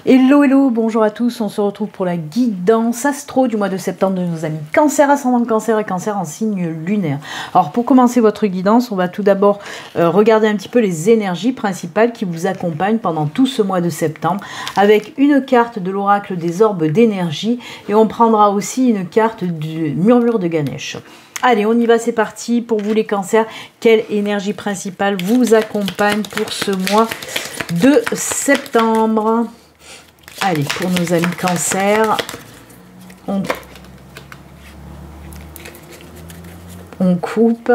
Hello, hello, bonjour à tous, on se retrouve pour la guidance astro du mois de septembre de nos amis Cancer, ascendant Cancer et Cancer en signe lunaire. Alors pour commencer votre guidance, on va tout d'abord regarder un petit peu les énergies principales qui vous accompagnent pendant tout ce mois de septembre, avec une carte de l'oracle des orbes d'énergie, et on prendra aussi une carte du murmure de Ganesh. Allez, on y va, c'est parti. Pour vous les cancers, quelle énergie principale vous accompagne pour ce mois de septembre? Allez, pour nos amis cancer, on coupe,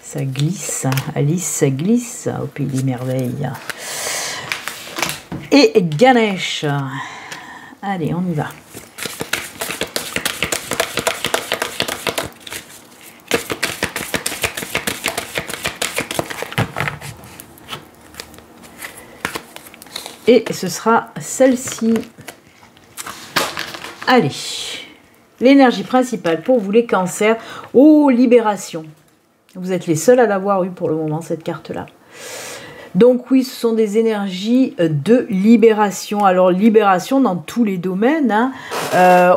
ça glisse, Alice, ça glisse au pays des merveilles. Et Ganesh, allez, on y va. Et ce sera celle-ci. Allez, l'énergie principale pour vous les cancers. Oh, libération. Vous êtes les seuls à l'avoir eu pour le moment, cette carte-là. Donc oui, ce sont des énergies de libération. Alors libération dans tous les domaines, hein.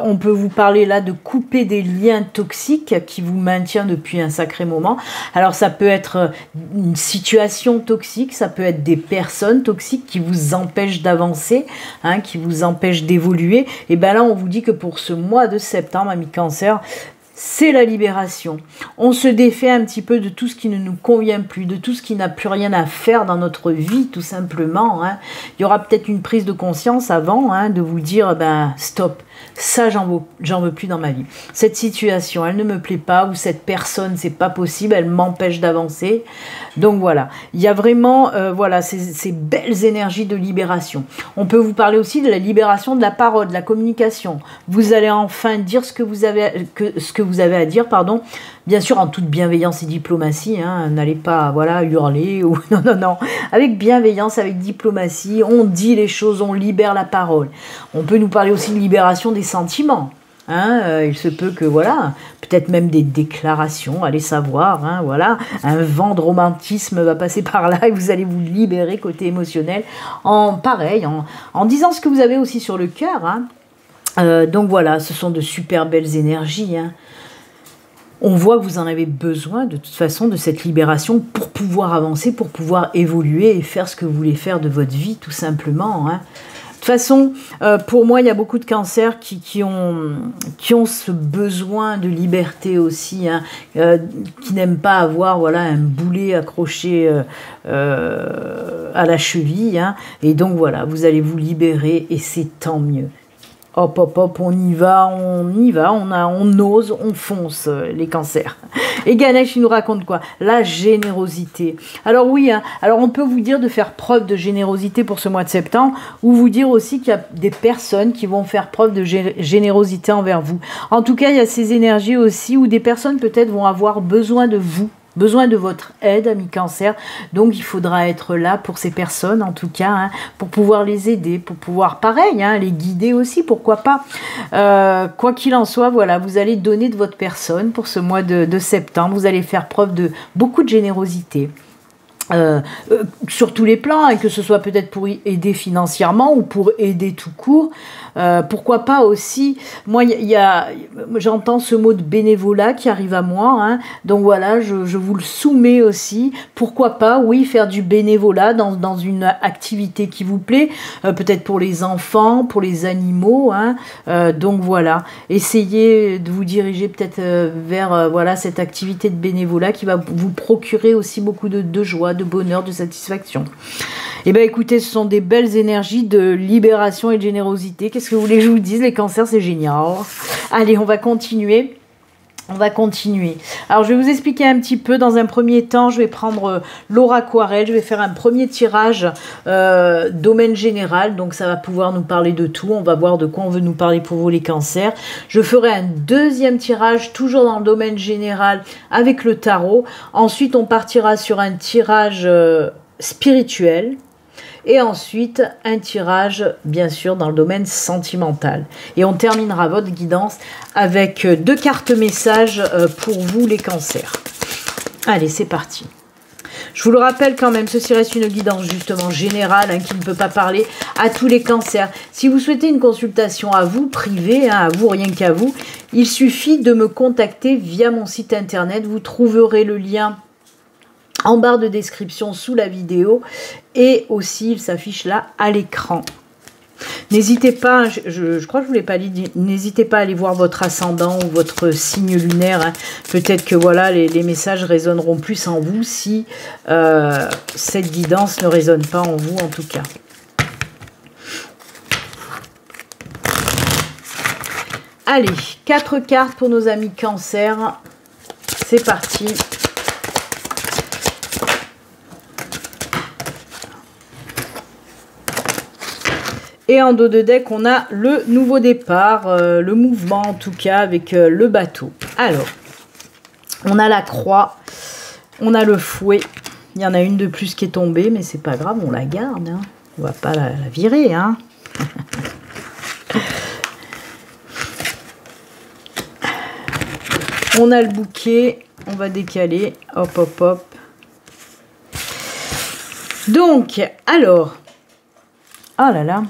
On peut vous parler là de couper des liens toxiques qui vous maintiennent depuis un sacré moment. Alors ça peut être une situation toxique, ça peut être des personnes toxiques qui vous empêchent d'avancer, hein, qui vous empêchent d'évoluer. Et bien là, on vous dit que pour ce mois de septembre, amis cancer, c'est la libération. On se défait un petit peu de tout ce qui ne nous convient plus, de tout ce qui n'a plus rien à faire dans notre vie, tout simplement, hein. Il y aura peut-être une prise de conscience avant, hein, de vous dire, ben stop, ça j'en veux plus dans ma vie. Cette situation, elle ne me plaît pas, ou cette personne, c'est pas possible, elle m'empêche d'avancer. Donc voilà, il y a vraiment voilà, ces belles énergies de libération. On peut vous parler aussi de la libération de la parole, de la communication. Vous allez enfin dire ce que vous avez à dire, pardon, bien sûr en toute bienveillance et diplomatie, hein, n'allez pas voilà, hurler, ou non, non, non, avec bienveillance, avec diplomatie, on dit les choses, on libère la parole. On peut nous parler aussi de libération des sentiments. Hein, il se peut que, voilà, peut-être même des déclarations, allez savoir, hein, voilà, un vent de romantisme va passer par là et vous allez vous libérer côté émotionnel, en disant ce que vous avez aussi sur le cœur, hein. Donc voilà, ce sont de super belles énergies, hein. On voit que vous en avez besoin de toute façon de cette libération pour pouvoir avancer, pour pouvoir évoluer et faire ce que vous voulez faire de votre vie, tout simplement, hein. De toute façon, pour moi, il y a beaucoup de cancers qui ont ce besoin de liberté aussi, hein, qui n'aiment pas avoir voilà, un boulet accroché à la cheville, hein, et donc voilà, vous allez vous libérer et c'est tant mieux. Hop, hop, hop, on y va, on ose, on fonce, les cancers. Et Ganesh, il nous raconte quoi? La générosité. Alors oui, hein, alors on peut vous dire de faire preuve de générosité pour ce mois de septembre, ou vous dire aussi qu'il y a des personnes qui vont faire preuve de générosité envers vous. En tout cas, il y a ces énergies aussi où des personnes peut-être vont avoir besoin de vous, besoin de votre aide, amis cancer. Donc il faudra être là pour ces personnes, en tout cas, hein, pour pouvoir les aider, pour pouvoir, pareil, hein, les guider aussi, pourquoi pas. Quoi qu'il en soit, voilà, vous allez donner de votre personne pour ce mois de septembre. Vous allez faire preuve de beaucoup de générosité. Sur tous les plans, hein, que ce soit peut-être pour aider financièrement ou pour aider tout court, pourquoi pas aussi, moi j'entends ce mot de bénévolat qui arrive à moi, hein, donc voilà, je vous le soumets aussi, pourquoi pas, oui, faire du bénévolat dans une activité qui vous plaît, peut-être pour les enfants, pour les animaux, hein, donc voilà, essayez de vous diriger peut-être vers voilà, cette activité de bénévolat qui va vous procurer aussi beaucoup de joie, de bonheur, de satisfaction. Et bien écoutez, ce sont des belles énergies de libération et de générosité. Qu'est-ce que vous voulez que je vous dise? Les cancers, c'est génial. Allez, on va continuer. Alors, je vais vous expliquer un petit peu. Dans un premier temps, je vais prendre l'auraquarelle. Je vais faire un premier tirage domaine général. Donc, ça va pouvoir nous parler de tout. On va voir de quoi on veut nous parler pour vous, les cancers. Je ferai un deuxième tirage, toujours dans le domaine général, avec le tarot. Ensuite, on partira sur un tirage spirituel. Et ensuite, un tirage, bien sûr, dans le domaine sentimental. Et on terminera votre guidance avec 2 cartes messages pour vous, les cancers. Allez, c'est parti. Je vous le rappelle quand même, ceci reste une guidance justement générale, hein, qui ne peut pas parler à tous les cancers. Si vous souhaitez une consultation à vous, privée, hein, à vous, rien qu'à vous, il suffit de me contacter via mon site internet. Vous trouverez le lien en barre de description sous la vidéo et aussi il s'affiche là à l'écran. N'hésitez pas, je crois que je ne vous l'ai pas dit, n'hésitez pas à aller voir votre ascendant ou votre signe lunaire. Hein. Peut-être que voilà, les messages résonneront plus en vous si cette guidance ne résonne pas en vous en tout cas. Allez, 4 cartes pour nos amis Cancer. C'est parti. Et en dos de deck, on a le nouveau départ, le mouvement en tout cas, avec le bateau. Alors, on a la croix, on a le fouet. Il y en a une de plus qui est tombée, mais c'est pas grave, on la garde. Hein. On va pas la virer. Hein. On a le bouquet, on va décaler. Hop, hop, hop. Donc, alors, oh là là.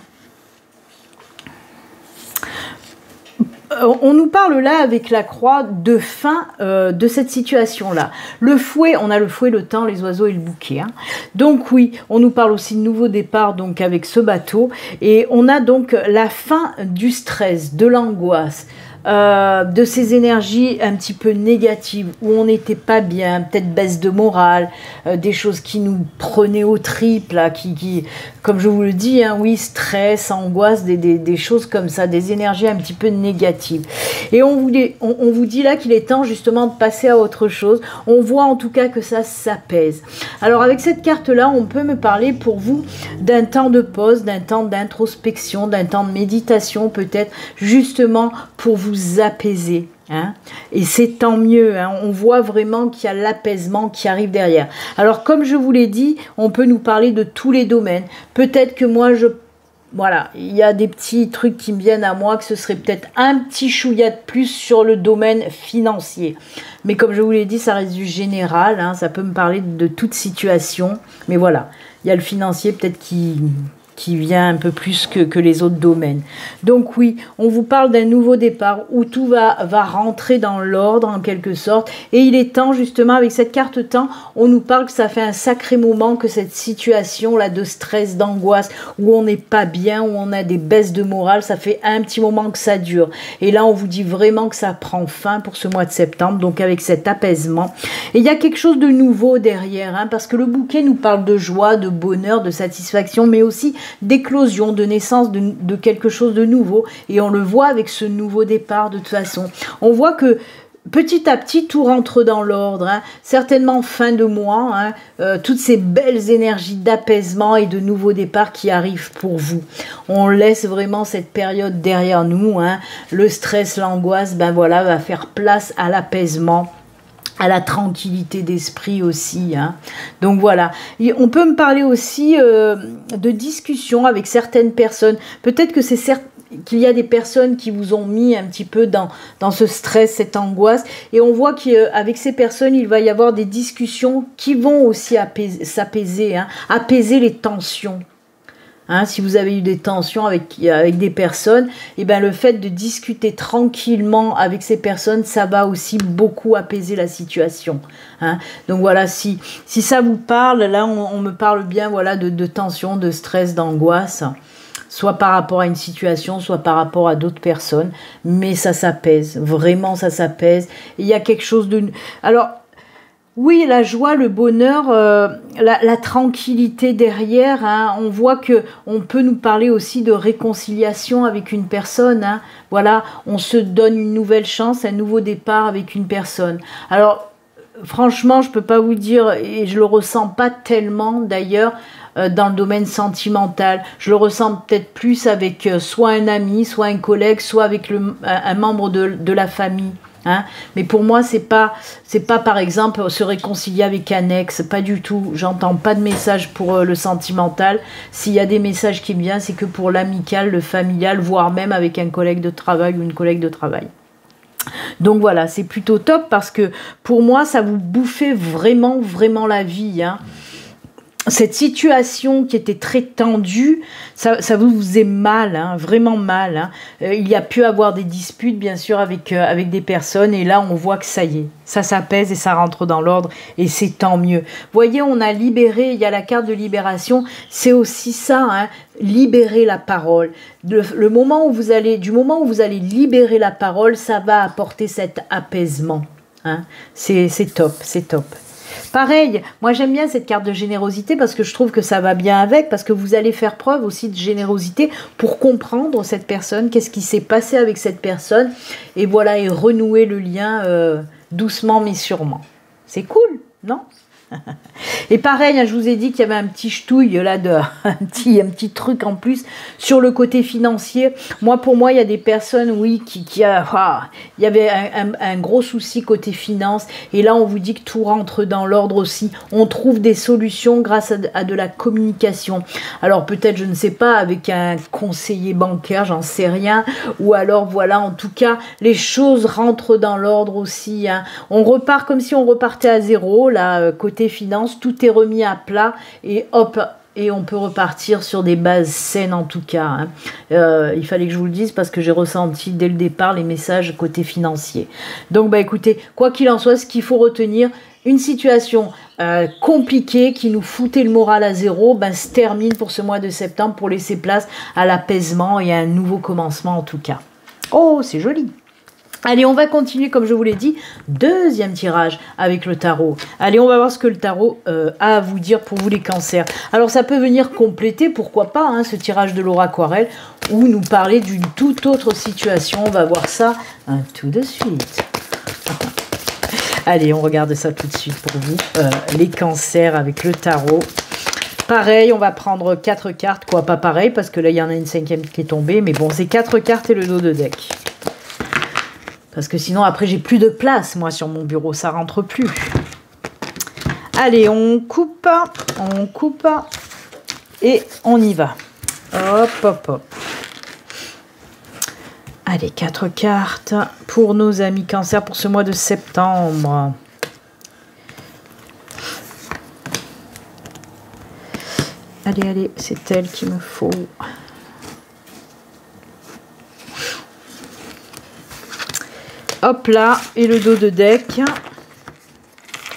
On nous parle là avec la croix de fin de cette situation-là. Le fouet, on a le fouet, le temps, les oiseaux et le bouquet. Hein. Donc oui, on nous parle aussi de nouveau départ donc avec ce bateau. Et on a donc la fin du stress, de l'angoisse. De ces énergies un petit peu négatives, où on n'était pas bien, peut-être baisse de morale, des choses qui nous prenaient aux tripes, là, qui comme je vous le dis, hein, oui, stress, angoisse, des choses comme ça, des énergies un petit peu négatives. Et on vous dit là qu'il est temps justement de passer à autre chose. On voit en tout cas que ça s'apaise. Alors avec cette carte-là, on peut me parler pour vous d'un temps de pause, d'un temps d'introspection, d'un temps de méditation peut-être, justement pour vous apaiser. Hein, et c'est tant mieux, hein, on voit vraiment qu'il y a l'apaisement qui arrive derrière. Alors comme je vous l'ai dit, on peut nous parler de tous les domaines. Peut-être que moi, voilà, il y a des petits trucs qui me viennent à moi, que ce serait peut-être un petit chouïa de plus sur le domaine financier. Mais comme je vous l'ai dit, ça reste du général, hein, ça peut me parler de toute situation. Mais voilà, il y a le financier peut-être qui vient un peu plus que les autres domaines. Donc oui, on vous parle d'un nouveau départ où tout va rentrer dans l'ordre en quelque sorte. Et il est temps justement, avec cette carte temps, on nous parle que ça fait un sacré moment que cette situation-là de stress, d'angoisse, où on n'est pas bien, où on a des baisses de morale, ça fait un petit moment que ça dure. Et là, on vous dit vraiment que ça prend fin pour ce mois de septembre, donc avec cet apaisement. Et il y a quelque chose de nouveau derrière, hein, parce que le bouquet nous parle de joie, de bonheur, de satisfaction, mais aussi d'éclosion, de naissance de quelque chose de nouveau. Et on le voit avec ce nouveau départ de toute façon. On voit que petit à petit, tout rentre dans l'ordre. Hein. Certainement fin de mois, hein, toutes ces belles énergies d'apaisement et de nouveau départ qui arrivent pour vous. On laisse vraiment cette période derrière nous. Hein. Le stress, l'angoisse, ben voilà, va faire place à l'apaisement, à la tranquillité d'esprit aussi. Hein. Donc voilà, et on peut me parler aussi de discussions avec certaines personnes. Peut-être que c'est qu'il y a des personnes qui vous ont mis un petit peu dans ce stress, cette angoisse. Et on voit qu'avec ces personnes, il va y avoir des discussions qui vont aussi s'apaiser, hein, apaiser les tensions. Hein, si vous avez eu des tensions avec des personnes, et ben le fait de discuter tranquillement avec ces personnes, ça va aussi beaucoup apaiser la situation. Hein. Donc voilà, si ça vous parle, là on me parle bien voilà, de tension, de stress, d'angoisse, soit par rapport à une situation, soit par rapport à d'autres personnes, mais ça s'apaise, vraiment ça s'apaise. Il y a quelque chose de... Alors, oui, la joie, le bonheur, la tranquillité derrière, hein, on voit que on peut nous parler aussi de réconciliation avec une personne. Hein, voilà, on se donne une nouvelle chance, un nouveau départ avec une personne. Alors, franchement, je peux pas vous dire, et je le ressens pas tellement d'ailleurs, dans le domaine sentimental. Je le ressens peut-être plus avec soit un ami, soit un collègue, soit avec un membre de la famille. Hein, mais pour moi, c'est pas par exemple se réconcilier avec un ex, pas du tout. J'entends pas de message pour le sentimental. S'il y a des messages qui me viennent, c'est que pour l'amical, le familial, voire même avec un collègue de travail ou une collègue de travail. Donc voilà, c'est plutôt top parce que pour moi, ça vous bouffait vraiment, vraiment la vie, hein. Cette situation qui était très tendue, ça vous faisait mal, hein, vraiment mal, hein. Il y a pu avoir des disputes, bien sûr, avec des personnes. Et là, on voit que ça y est, ça s'apaise et ça rentre dans l'ordre. Et c'est tant mieux. Vous voyez, on a libéré, il y a la carte de libération. C'est aussi ça, hein, libérer la parole. Du moment où vous allez libérer la parole, ça va apporter cet apaisement, hein. C'est top, c'est top. Pareil, moi j'aime bien cette carte de générosité parce que je trouve que ça va bien avec, parce que vous allez faire preuve aussi de générosité pour comprendre cette personne, qu'est-ce qui s'est passé avec cette personne, et voilà, et renouer le lien doucement mais sûrement. C'est cool, non? Et pareil, hein, je vous ai dit qu'il y avait un petit ch'touille là, un petit truc en plus sur le côté financier. Pour moi, il y a des personnes, oui, il y avait un gros souci côté finance. Et là, on vous dit que tout rentre dans l'ordre aussi. On trouve des solutions grâce à de la communication. Alors peut-être, je ne sais pas, avec un conseiller bancaire, j'en sais rien. Ou alors, voilà, en tout cas, les choses rentrent dans l'ordre aussi, hein. On repart comme si on repartait à zéro, là, côté finance, tout est remis à plat et hop, et on peut repartir sur des bases saines en tout cas, hein. Il fallait que je vous le dise parce que j'ai ressenti dès le départ les messages côté financier. Donc écoutez, quoi qu'il en soit, ce qu'il faut retenir, une situation compliquée qui nous foutait le moral à zéro, se termine pour ce mois de septembre pour laisser place à l'apaisement et à un nouveau commencement en tout cas. Oh, c'est joli. Allez, on va continuer, comme je vous l'ai dit, deuxième tirage avec le tarot. Allez, on va voir ce que le tarot a à vous dire pour vous les cancers. Alors, ça peut venir compléter, pourquoi pas, hein, ce tirage de Laura Aquarelle, ou nous parler d'une toute autre situation. On va voir ça tout de suite. Allez, on regarde ça tout de suite pour vous, les cancers avec le tarot. Pareil, on va prendre 4 cartes, quoi, pas pareil, parce que là, il y en a une 5e qui est tombée, mais bon, c'est 4 cartes et le dos de deck. Parce que sinon, après, j'ai plus de place, moi, sur mon bureau. Ça rentre plus. Allez, on coupe. Et on y va. Hop, hop, hop. Allez, 4 cartes pour nos amis cancer pour ce mois de septembre. Allez, allez, c'est elle qu'il me faut. Hop là, et le dos de deck.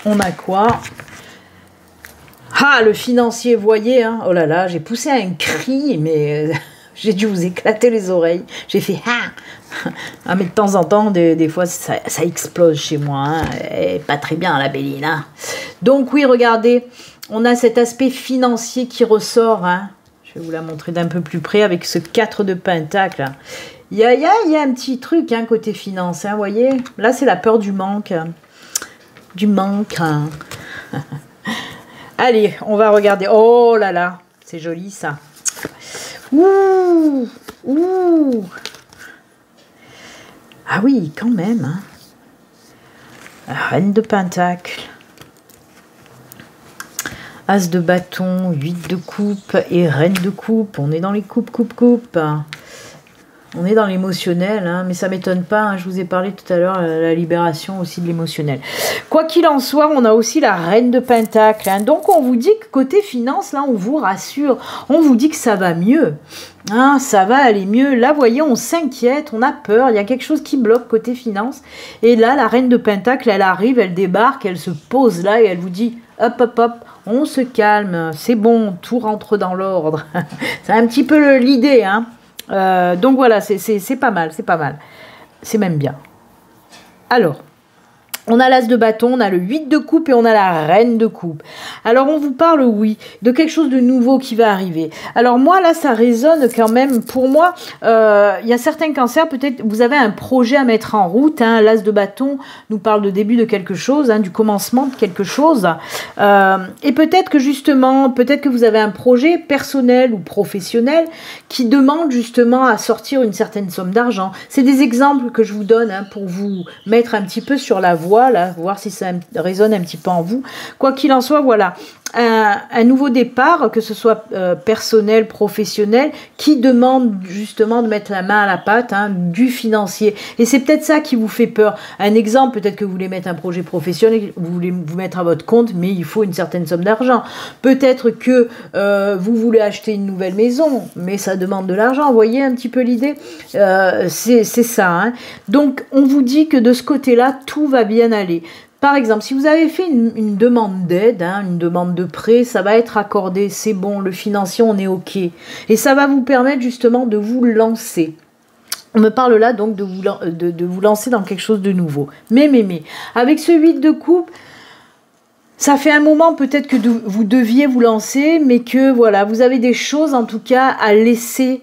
On a quoi? Ah, le financier, vous voyez, hein. Oh là là, j'ai poussé un cri, mais j'ai dû vous éclater les oreilles. J'ai fait ah. Ah, mais de temps en temps, des fois, ça explose chez moi, hein. Et pas très bien, la Béline, hein. Donc oui, regardez, on a cet aspect financier qui ressort, hein. Je vais vous la montrer d'un peu plus près avec ce 4 de pentacle. Il y a un petit truc, hein, côté finance, hein, vous voyez. Là, c'est la peur du manque. Du manque. Hein. Allez, on va regarder. Oh là là, c'est joli, ça. Ouh, ouh. Ah oui, quand même. Hein. Reine de pentacle. As de bâton, 8 de coupe et reine de coupe. On est dans les coupes, coupe. On est dans l'émotionnel, hein, mais ça ne m'étonne pas, hein, je vous ai parlé tout à l'heure, la libération aussi de l'émotionnel. Quoi qu'il en soit, on a aussi la reine de pentacle. Hein, donc on vous dit que côté finance, là, on vous rassure. On vous dit que ça va mieux. Hein, ça va aller mieux. Là, vous voyez, on s'inquiète, on a peur. Il y a quelque chose qui bloque côté finance. Et là, la reine de pentacle, elle arrive, elle débarque, elle se pose là et elle vous dit, hop, hop, hop, on se calme. C'est bon, tout rentre dans l'ordre. C'est un petit peu l'idée, hein. Donc voilà, c'est pas mal, c'est pas mal. C'est même bien. Alors, on a l'as de bâton, on a le 8 de coupe et on a la reine de coupe. Alors, on vous parle, oui, de quelque chose de nouveau qui va arriver. Alors, moi, là, ça résonne quand même. Pour moi, il y a certains cancers, peut-être, vous avez un projet à mettre en route. Hein, l'as de bâton nous parle de début de quelque chose, hein, du commencement de quelque chose. Et peut-être que, justement, peut-être que vous avez un projet personnel ou professionnel qui demande, justement, à sortir une certaine somme d'argent. C'est des exemples que je vous donne, hein, pour vous mettre un petit peu sur la voie. vois, là, voir si ça résonne un petit peu en vous. Quoi qu'il en soit, voilà, un nouveau départ, que ce soit personnel, professionnel, qui demande justement de mettre la main à la pâte, hein, du financier. Et c'est peut-être ça qui vous fait peur. Un exemple, peut-être que vous voulez mettre un projet professionnel, vous voulez vous mettre à votre compte, mais il faut une certaine somme d'argent. Peut-être que vous voulez acheter une nouvelle maison, mais ça demande de l'argent. Vous voyez un petit peu l'idée, c'est ça. Hein. Donc, on vous dit que de ce côté-là, tout va bien aller. Par exemple, si vous avez fait une demande d'aide, hein, une demande de prêt, ça va être accordé, c'est bon, le financier, on est OK. Et ça va vous permettre justement de vous lancer. On me parle là donc de vous lancer dans quelque chose de nouveau. Mais, avec ce 8 de coupe, ça fait un moment peut-être que vous deviez vous lancer, mais que voilà, vous avez des choses en tout cas à laisser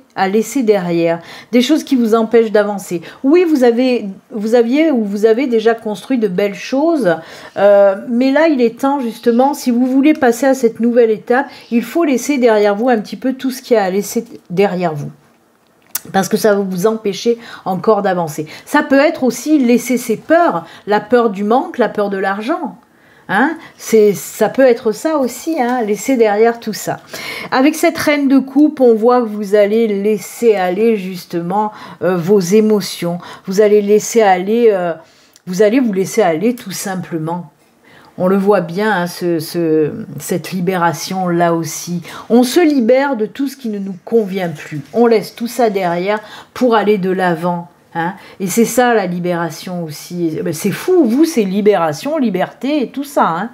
derrière, des choses qui vous empêchent d'avancer. Oui, vous avez déjà construit de belles choses, mais là il est temps justement, si vous voulez passer à cette nouvelle étape, il faut laisser derrière vous un petit peu tout ce qu'il y a à laisser derrière vous. Parce que ça va vous empêcher encore d'avancer. Ça peut être aussi laisser ses peurs, la peur du manque, la peur de l'argent. Hein, ça peut être ça aussi, hein, laisser derrière tout ça. Avec cette reine de coupe, on voit que vous allez laisser aller justement vos émotions. Vous allez laisser aller, vous allez vous laisser aller tout simplement. On le voit bien, hein, cette libération là aussi. On se libère de tout ce qui ne nous convient plus. On laisse tout ça derrière pour aller de l'avant. Hein, et c'est ça la libération aussi. C'est fou, vous, c'est libération, liberté et tout ça. Hein.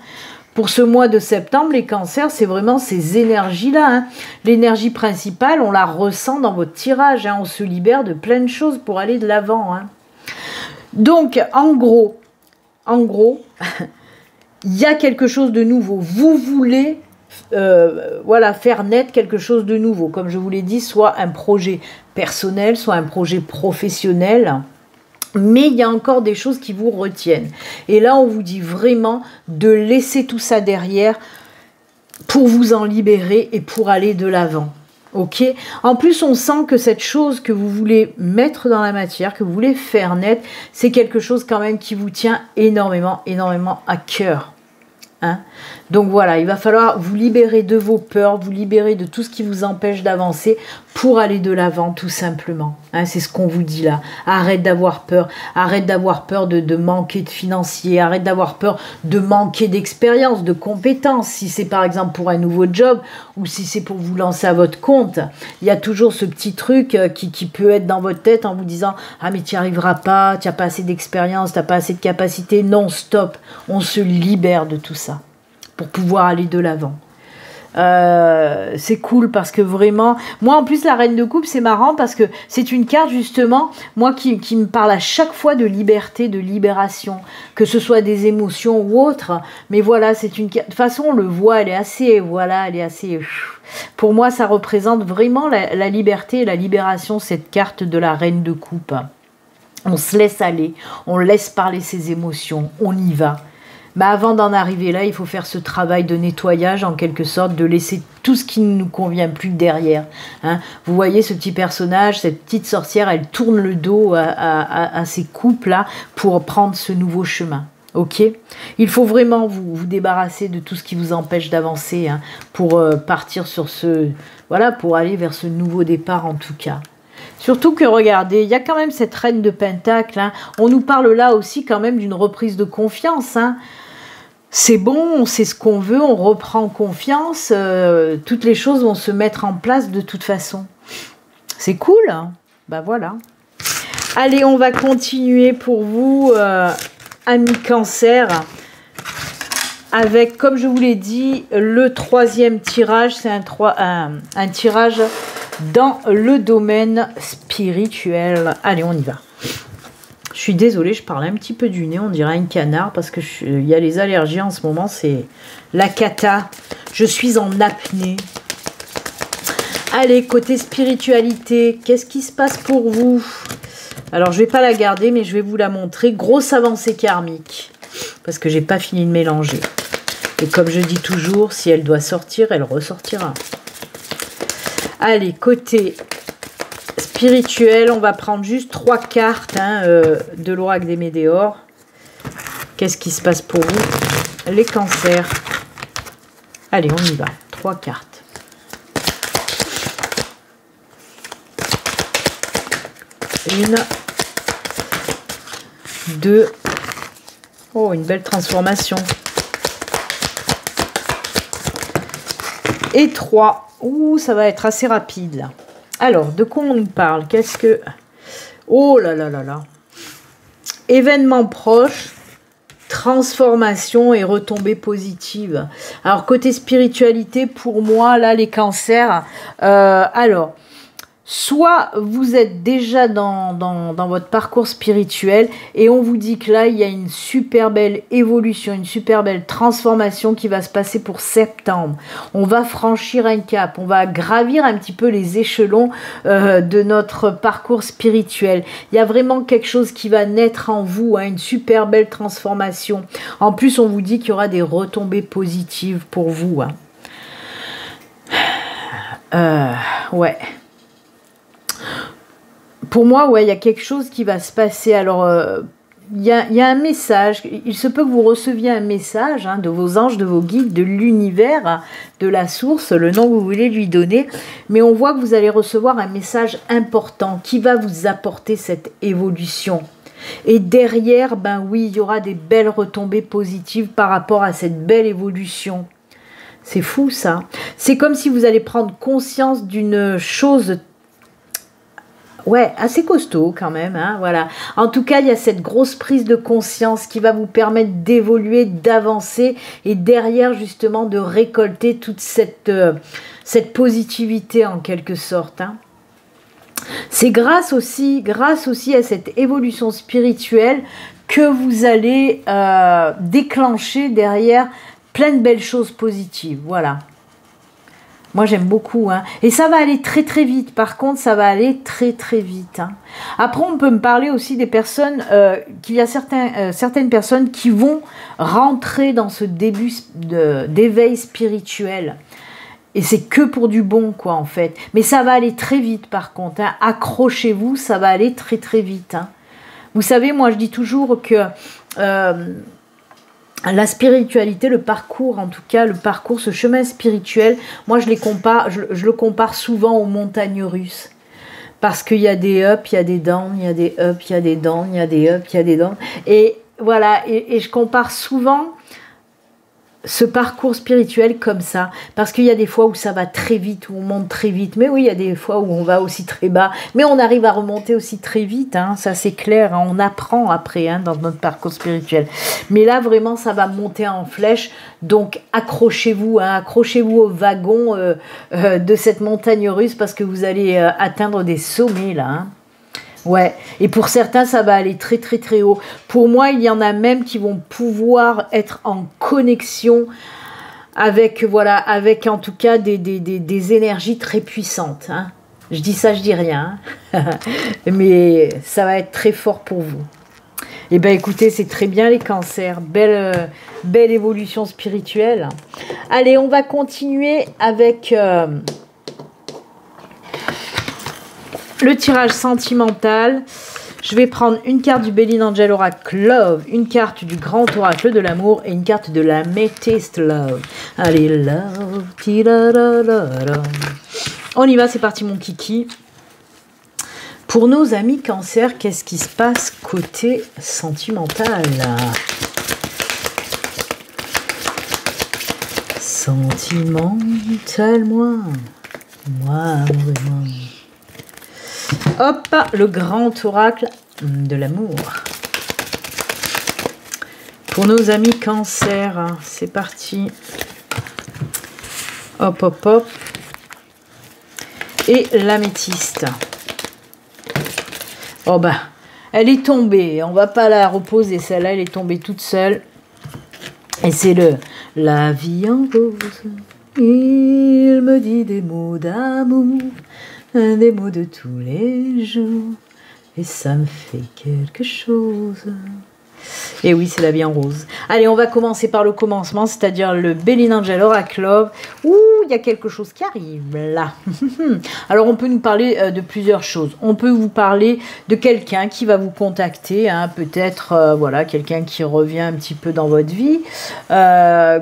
Pour ce mois de septembre, les cancers, c'est vraiment ces énergies-là. Hein. L'énergie principale, on la ressent dans votre tirage. Hein. On se libère de plein de choses pour aller de l'avant. Hein. Donc, en gros, il y a quelque chose de nouveau. Vous voulez voilà, faire naître quelque chose de nouveau. Comme je vous l'ai dit, soit un projet personnel, soit un projet professionnel. Mais il y a encore des choses qui vous retiennent. Et là, on vous dit vraiment de laisser tout ça derrière pour vous en libérer et pour aller de l'avant. Ok. En plus, on sent que cette chose que vous voulez mettre dans la matière, que vous voulez faire naître, c'est quelque chose quand même qui vous tient énormément à cœur. Hein. Donc voilà, il va falloir vous libérer de vos peurs, vous libérer de tout ce qui vous empêche d'avancer pour aller de l'avant tout simplement. Hein, c'est ce qu'on vous dit là. Arrête d'avoir peur de manquer de financiers, arrête d'avoir peur de manquer d'expérience, de compétences. Si c'est par exemple pour un nouveau job ou si c'est pour vous lancer à votre compte, il y a toujours ce petit truc qui peut être dans votre tête en vous disant « Ah mais tu n'y arriveras pas, tu n'as pas assez d'expérience, tu n'as pas assez de capacité. » Non, stop, on se libère de tout ça pour pouvoir aller de l'avant. C'est cool parce que vraiment, moi en plus la reine de coupe c'est marrant parce que c'est une carte justement, moi qui me parle à chaque fois de liberté, de libération, que ce soit des émotions ou autre, mais voilà, c'est une carte, de toute façon on le voit, elle est assez, voilà, elle est assez, pour moi ça représente vraiment la liberté et la libération, cette carte de la reine de coupe. On se laisse aller, on laisse parler ses émotions, on y va. Bah avant d'en arriver là, il faut faire ce travail de nettoyage en quelque sorte, de laisser tout ce qui ne nous convient plus derrière. Hein. Vous voyez ce petit personnage, cette petite sorcière, elle tourne le dos à ces coupes là pour prendre ce nouveau chemin. Ok, il faut vraiment vous débarrasser de tout ce qui vous empêche d'avancer, hein, pour partir sur ce, voilà, pour aller vers ce nouveau départ en tout cas. Surtout que regardez, il y a quand même cette reine de Pentacle. Hein. On nous parle là aussi quand même d'une reprise de confiance. Hein. C'est bon, on sait ce qu'on veut, on reprend confiance. Toutes les choses vont se mettre en place de toute façon. C'est cool. Hein. Ben voilà. Allez, on va continuer pour vous, amis Cancer. Avec, comme je vous l'ai dit, le troisième tirage. C'est un tirage dans le domaine spirituel. Allez, on y va. Je suis désolée, je parle un petit peu du nez, on dirait un canard, parce que il y a les allergies en ce moment, c'est la cata. Je suis en apnée. Allez, côté spiritualité, qu'est-ce qui se passe pour vous? Alors, je ne vais pas la garder, mais je vais vous la montrer. Grosse avancée karmique, parce que j'ai pas fini de mélanger. Et comme je dis toujours, si elle doit sortir, elle ressortira. Allez, côté spirituel, on va prendre juste 3 cartes, hein, de l'oracle des Médéors. Qu'est-ce qui se passe pour vous, les cancers? Allez, on y va. 3 cartes. Une. 2. Oh, une belle transformation. Et 3. Ouh, ça va être assez rapide, là. Alors, de quoi on nous parle? Qu'est-ce que... Oh là là là là. Événement proche, transformation et retombée positive. Alors, côté spiritualité, pour moi, là, les cancers... alors... Soit vous êtes déjà dans votre parcours spirituel et on vous dit que là, il y a une super belle évolution, une super belle transformation qui va se passer pour septembre. On va franchir un cap, on va gravir un petit peu les échelons de notre parcours spirituel. Il y a vraiment quelque chose qui va naître en vous, hein, une super belle transformation. En plus, on vous dit qu'il y aura des retombées positives pour vous. Hein. Ouais. Pour moi, ouais, il y a quelque chose qui va se passer. Alors, il y a un message. Il se peut que vous receviez un message de vos anges, de vos guides, de l'univers, de la source, le nom que vous voulez lui donner. Mais on voit que vous allez recevoir un message important qui va vous apporter cette évolution. Et derrière, ben oui, il y aura des belles retombées positives par rapport à cette belle évolution. C'est fou, ça. C'est comme si vous allez prendre conscience d'une chose... Ouais, assez costaud quand même, hein, voilà. En tout cas, il y a cette grosse prise de conscience qui va vous permettre d'évoluer, d'avancer et derrière, justement, de récolter toute cette positivité en quelque sorte. Hein. C'est grâce aussi à cette évolution spirituelle que vous allez déclencher derrière plein de belles choses positives, voilà. Moi, j'aime beaucoup. Hein. Et ça va aller très, très vite. Par contre, ça va aller très, très vite. Hein. Après, on peut me parler aussi des personnes... qu'il y a certaines personnes qui vont rentrer dans ce début d'éveil spirituel. Et c'est que pour du bon, quoi, en fait. Mais ça va aller très vite, par contre. Hein. Accrochez-vous, ça va aller très, très vite. Hein. Vous savez, moi, je dis toujours que... la spiritualité, le parcours, en tout cas, le parcours, ce chemin spirituel, moi je le compare souvent aux montagnes russes. Parce qu'il y a des ups, il y a des downs, il y a des ups, il y a des downs, il y a des ups, il y a des downs. Et voilà, et je compare souvent ce parcours spirituel comme ça, parce qu'il y a des fois où ça va très vite, où on monte très vite, mais oui, il y a des fois où on va aussi très bas, mais on arrive à remonter aussi très vite, hein, ça c'est clair, hein, on apprend après hein, dans notre parcours spirituel, mais là vraiment ça va monter en flèche, donc accrochez-vous, hein, accrochez-vous au wagon de cette montagne russe, parce que vous allez atteindre des sommets là, hein. Ouais, et pour certains, ça va aller très très très haut. Pour moi, il y en a même qui vont pouvoir être en connexion avec, voilà, avec en tout cas des énergies très puissantes. Hein. Je dis ça, je dis rien. Hein. Mais ça va être très fort pour vous. Eh bien, écoutez, c'est très bien les cancers. Belle évolution spirituelle. Allez, on va continuer avec... le tirage sentimental, je vais prendre une carte du Béline Angel Oracle Love, une carte du Grand Oracle de l'amour et une carte de la Métiste Love. Allez, love, on y va, c'est parti mon kiki. Pour nos amis cancer, qu'est-ce qui se passe côté sentimental? Sentimental, moi, vraiment. Hop, le grand oracle de l'amour. Pour nos amis cancer, hein, c'est parti. Hop, hop, hop. Et l'améthyste. Oh bah, elle est tombée. On va pas la reposer, celle-là, elle est tombée toute seule. Et c'est la vie en rose. Il me dit des mots d'amour. Des mots de tous les jours, et ça me fait quelque chose. Et oui, c'est la vie en rose. Allez, on va commencer par le commencement, c'est-à-dire le Béline Angel Oracle Love. Ouh, il y a quelque chose qui arrive là. Alors on peut nous parler de plusieurs choses. On peut vous parler de quelqu'un qui va vous contacter, hein, peut-être voilà, quelqu'un qui revient un petit peu dans votre vie,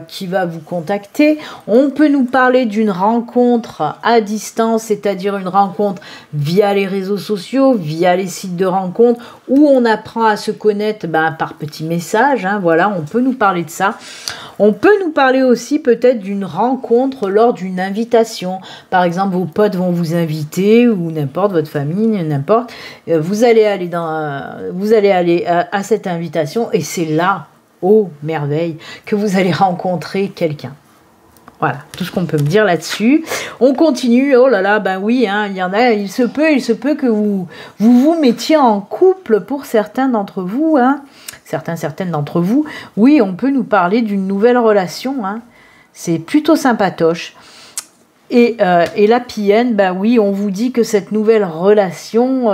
qui va vous contacter. On peut nous parler d'une rencontre à distance, c'est-à-dire une rencontre via les réseaux sociaux, via les sites de rencontres, où on apprend à se connaître par petits messages, hein, voilà, on peut nous parler de ça. On peut nous parler aussi peut-être d'une rencontre lors d'une invitation. Par exemple, vos potes vont vous inviter, ou n'importe, votre famille, n'importe. Vous allez aller à cette invitation, et c'est là, oh merveille, que vous allez rencontrer quelqu'un. Voilà, tout ce qu'on peut me dire là-dessus. On continue. Oh là là, ben oui, hein, il y en a. Il se peut que vous mettiez en couple pour certains d'entre vous, hein. Certaines d'entre vous. Oui, on peut nous parler d'une nouvelle relation, hein. C'est plutôt sympatoche. Et la PN, ben oui, on vous dit que cette nouvelle relation,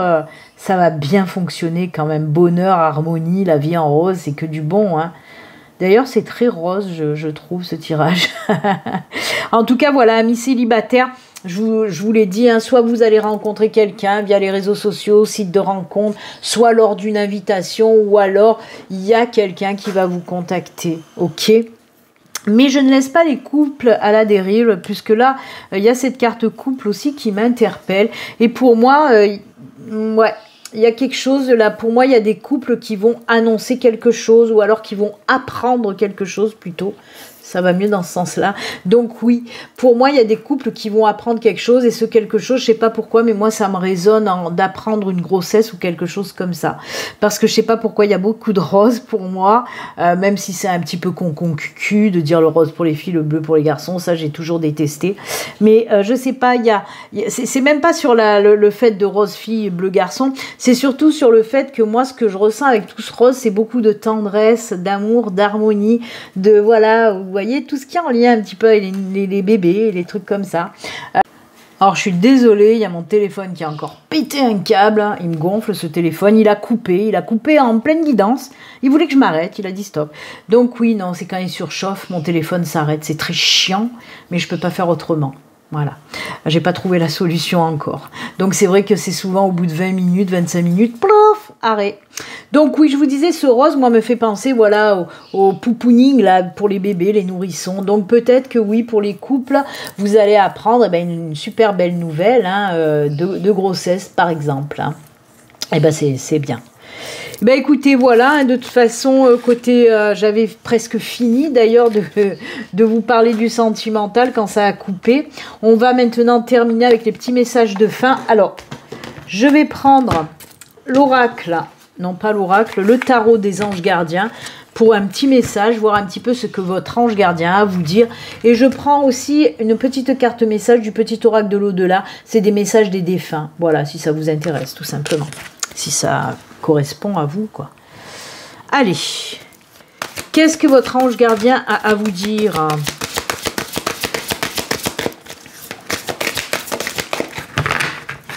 ça va bien fonctionner quand même. Bonheur, harmonie, la vie en rose, c'est que du bon, hein. D'ailleurs, c'est très rose, je trouve, ce tirage. En tout cas, voilà, amis célibataires, je vous l'ai dit, hein, soit vous allez rencontrer quelqu'un via les réseaux sociaux, sites de rencontres, soit lors d'une invitation, ou alors il y a quelqu'un qui va vous contacter, ok ? Mais je ne laisse pas les couples à la dérive, puisque là, il y a cette carte couple aussi qui m'interpelle. Et pour moi, ouais... Il y a quelque chose là, pour moi, il y a des couples qui vont annoncer quelque chose, ou alors qui vont apprendre quelque chose plutôt. Ça va mieux dans ce sens-là. Donc oui, pour moi, il y a des couples qui vont apprendre quelque chose, et ce quelque chose, je sais pas pourquoi, mais moi, ça me résonne d'apprendre une grossesse ou quelque chose comme ça. Parce que je sais pas pourquoi, il y a beaucoup de roses pour moi, même si c'est un petit peu con-cucu de dire le rose pour les filles, le bleu pour les garçons, ça, j'ai toujours détesté. Mais je sais pas, c'est même pas sur le fait de rose fille, bleu garçon, c'est surtout sur le fait que moi, ce que je ressens avec tout ce rose, c'est beaucoup de tendresse, d'amour, d'harmonie, de voilà, vous voyez, tout ce qui est en lien un petit peu avec les bébés, les trucs comme ça. Alors je suis désolée, il y a mon téléphone qui a encore pété un câble, hein. Il me gonfle ce téléphone, il a coupé en pleine guidance, il voulait que je m'arrête, il a dit stop. Donc oui, non, c'est quand il surchauffe, mon téléphone s'arrête, c'est très chiant, mais je peux pas faire autrement. Voilà, j'ai pas trouvé la solution encore. Donc c'est vrai que c'est souvent au bout de 20 minutes, 25 minutes, plouf, arrêt. Donc oui, je vous disais, ce rose, moi, me fait penser, voilà, au poupouning, là, pour les bébés, les nourrissons. Donc peut-être que oui, pour les couples, vous allez apprendre une super belle nouvelle, hein, de grossesse, par exemple. Hein. Et ben c'est bien. Ben écoutez, voilà, de toute façon, côté, j'avais presque fini d'ailleurs de vous parler du sentimental quand ça a coupé. On va maintenant terminer avec les petits messages de fin. Alors, je vais prendre l'oracle, non pas l'oracle, le tarot des anges gardiens, pour un petit message, voir un petit peu ce que votre ange gardien a à vous dire. Et je prends aussi une petite carte message du petit oracle de l'au-delà, c'est des messages des défunts. Voilà, si ça vous intéresse, tout simplement. Si ça correspond à vous, quoi. Allez, qu'est-ce que votre ange gardien a à vous dire?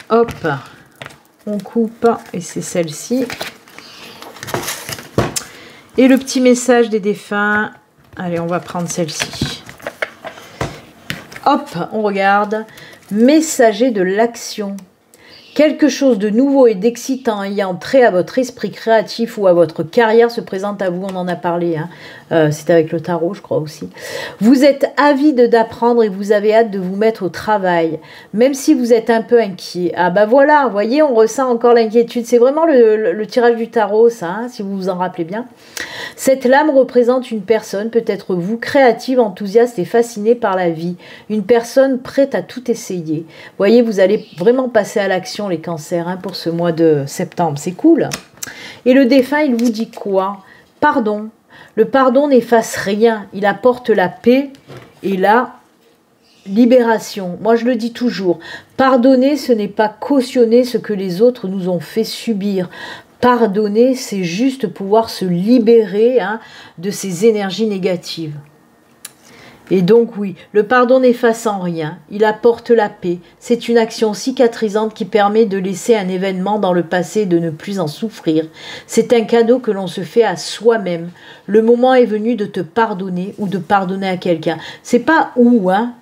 Hop, on coupe, et c'est celle-ci. Et le petit message des défunts, allez, on va prendre celle-ci. Hop, on regarde. Messager de l'action. Quelque chose de nouveau et d'excitant ayant trait à votre esprit créatif ou à votre carrière se présente à vous, on en a parlé, hein. C'est avec le tarot, je crois aussi. Vous êtes avide d'apprendre et vous avez hâte de vous mettre au travail, même si vous êtes un peu inquiet. Ah bah voilà, vous voyez, on ressent encore l'inquiétude. C'est vraiment le tirage du tarot, ça, hein, si vous vous en rappelez bien. Cette lame représente une personne, peut-être vous, créative, enthousiaste et fascinée par la vie. Une personne prête à tout essayer. Vous voyez, vous allez vraiment passer à l'action, les cancers, hein, pour ce mois de septembre. C'est cool. Et le défunt, il vous dit quoi? Pardon. Le pardon n'efface rien. Il apporte la paix et la libération. Moi, je le dis toujours. Pardonner, ce n'est pas cautionner ce que les autres nous ont fait subir. Pardonner, c'est juste pouvoir se libérer, hein, de ces énergies négatives. Et donc oui, le pardon n'efface en rien, il apporte la paix. C'est une action cicatrisante qui permet de laisser un événement dans le passé et de ne plus en souffrir. C'est un cadeau que l'on se fait à soi-même. Le moment est venu de te pardonner ou de pardonner à quelqu'un. C'est pas où, hein.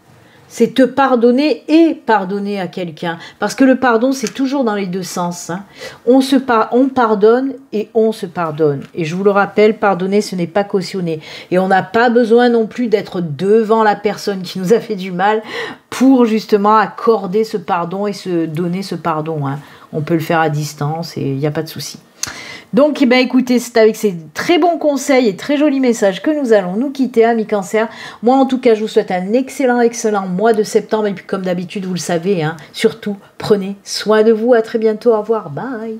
c'est te pardonner et pardonner à quelqu'un. Parce que le pardon, c'est toujours dans les deux sens. Hein. On pardonne et on se pardonne. Et je vous le rappelle, pardonner, ce n'est pas cautionner. Et on n'a pas besoin non plus d'être devant la personne qui nous a fait du mal pour justement accorder ce pardon et se donner ce pardon. Hein. On peut le faire à distance et il n'y a pas de souci. Donc, eh bien, écoutez, c'est avec ces très bons conseils et très jolis messages que nous allons nous quitter, amis Cancer. Moi, en tout cas, je vous souhaite un excellent mois de septembre. Et puis, comme d'habitude, vous le savez, hein, surtout, prenez soin de vous. À très bientôt. Au revoir. Bye.